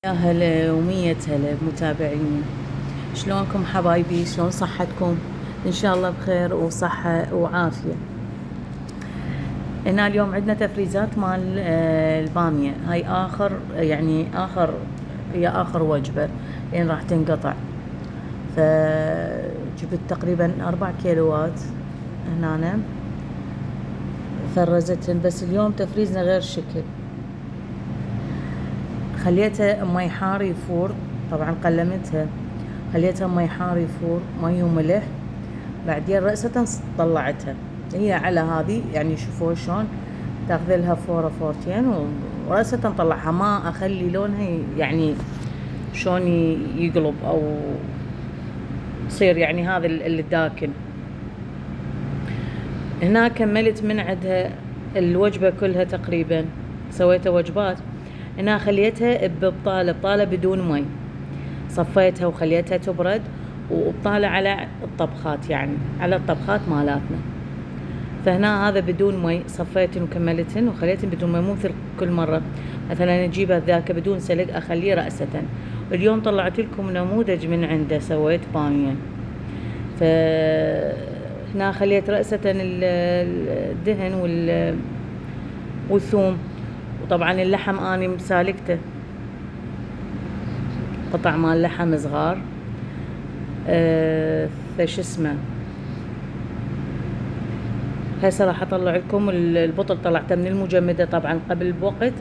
يا هلا ومية هلا بمتابعيني. شلونكم حبايبي؟ شلون صحتكم؟ ان شاء الله بخير وصحة وعافية. هنا اليوم عندنا تفريزات مال البامية. هاي هي اخر وجبة لين راح تنقطع. فجبت تقريبا 4 كيلوات هنا فرزتهن، بس اليوم تفريزنا غير شكل. خليتها مي حار يفور، طبعا قلمتها، خليتها مي حار يفور، مي وملح، بعدين رأسة طلعتها. هي على هذه يعني شوفوا شلون تاخذ لها فورتين ورأسة نطلعها، ما اخلي لونها يعني شلون يقلب او يصير يعني هذا اللي داكن. هنا كملت من عندها الوجبة كلها تقريبا، سويتها وجبات. هنا خليتها ببطالة بدون مي، صفيتها وخليتها تبرد وبطالة على الطبخات، يعني على الطبخات مالاتنا. فهنا هذا بدون مي، صفيتن وكملتن وخليتن بدون مي، مو مثل كل مرة مثلا اجيبها ذاك بدون سلق اخليه رأسة. اليوم طلعت لكم نموذج من عنده، سويت بامية. فهنا خليت رأسة الدهن والثوم، وطبعا اللحم اني مسالكته، قطع مال لحم صغار. فش اسمه، هسه راح اطلع لكم البطل. طلعته من المجمدة طبعا قبل بوقت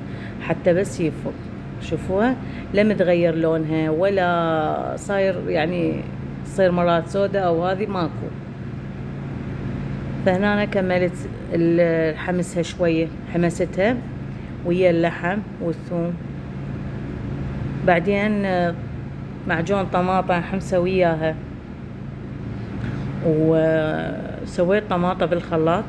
حتى بس يفك. شوفوها لم تغير لونها ولا صاير يعني تصير مرات سوداء او هذه ماكو. فهنا أنا كملت حمسها شوية، حمستها ويا اللحم والثوم. بعدين معجون طماطة حمسة وياها، وسويت طماطة بالخلاط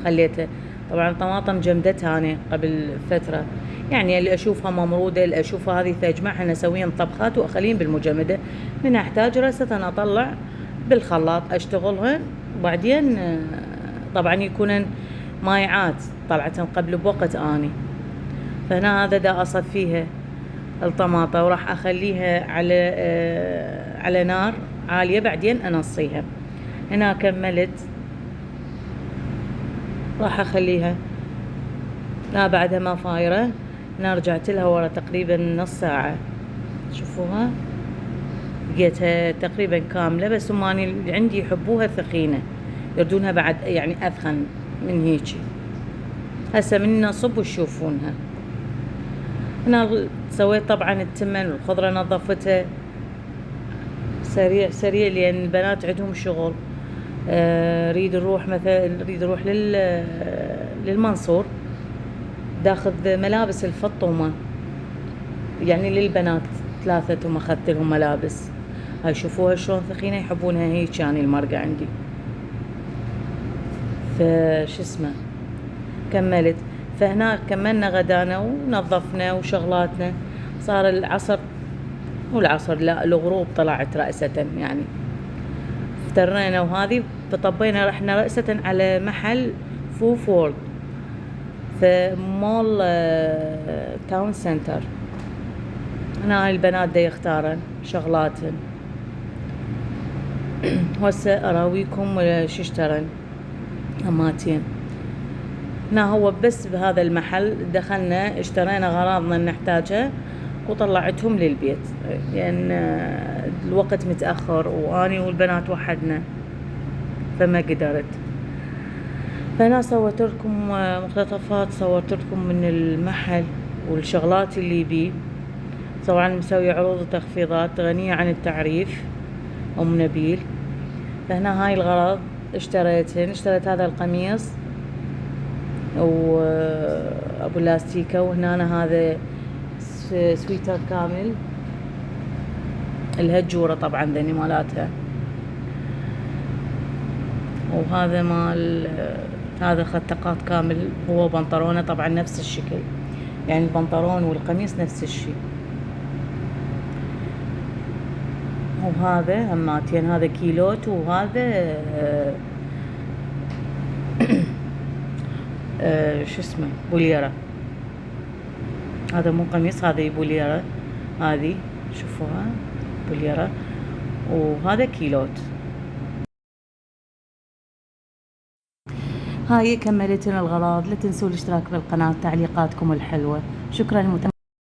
خليتها. طبعا طماطم جمدتها أنا قبل فترة، يعني اللي أشوفها ممرودة اللي أشوفها هذه تجمعها أسوين طبخات وأخلين بالمجمدة. من أحتاج رأسة أنا أطلع بالخلاط أشتغلهن، وبعدين طبعا يكونن مايعات طلعتهم قبل بوقت أني. فهنا هذا دا أصفيها الطماطة وراح أخليها على نار عالية، بعدين أنصيها. هنا كملت، راح أخليها لا بعدها ما فايرة. هنا رجعت لها ورا تقريبا نص ساعة. شوفوها لقيتها تقريبا كاملة، بس هم اللي عندي يحبوها ثخينة، يردونها بعد يعني أثخن من هيجي. هسه من نصب وتشوفونها. هنا سويت طبعا التمن والخضرة نظفتها سريع سريع لأن البنات عندهم شغل. نريد نروح للمنصور، داخذ ملابس الفطومة يعني للبنات 3 أخذت لهم ملابس. هاي شوفوها شلون ثخينة، يحبونها هيك يعني المرقة عندي. فش اسمه كملت. فهنا كملنا غدانا ونظفنا وشغلاتنا. صار العصر، لا الغروب طلعت رأسة يعني. افترينا وهذه فطبينا، رحنا رأسة على محل فول في مول تاون سنتر. هنا هاي البنات دا يختارن شغلاتن. هسه اراويكم شو اشترن هماتين. هنا هو بس بهذا المحل دخلنا اشترينا غراضنا نحتاجها وطلعتهم للبيت، لأن الوقت متأخر واني والبنات وحدنا فما قدرت. فأنا صورت لكم مقتطفات، صورت لكم من المحل والشغلات اللي بيه. طبعا مسوي عروض وتخفيضات غنية عن التعريف، أم نبيل. فهنا هاي الغراض اشتريت هذا القميص وابو لاستيكة، وهنا هذا سويتر كامل الهجورة طبعا ذني مالاتها، وهذا مال هذا خطقات كامل. هو بنطلونه طبعا نفس الشكل، يعني البنطلون والقميص نفس الشيء. وهذا هماتين، هذا كيلوت وهذا شو اسمه بوليرة. هذا مو قميص، هذا بوليرة هذه شوفوها بليرة، وهذا كيلوت. هاي كملت لنا الغراض. لا تنسوا الاشتراك بالقناة، تعليقاتكم الحلوة. شكرا لمتابعتكم.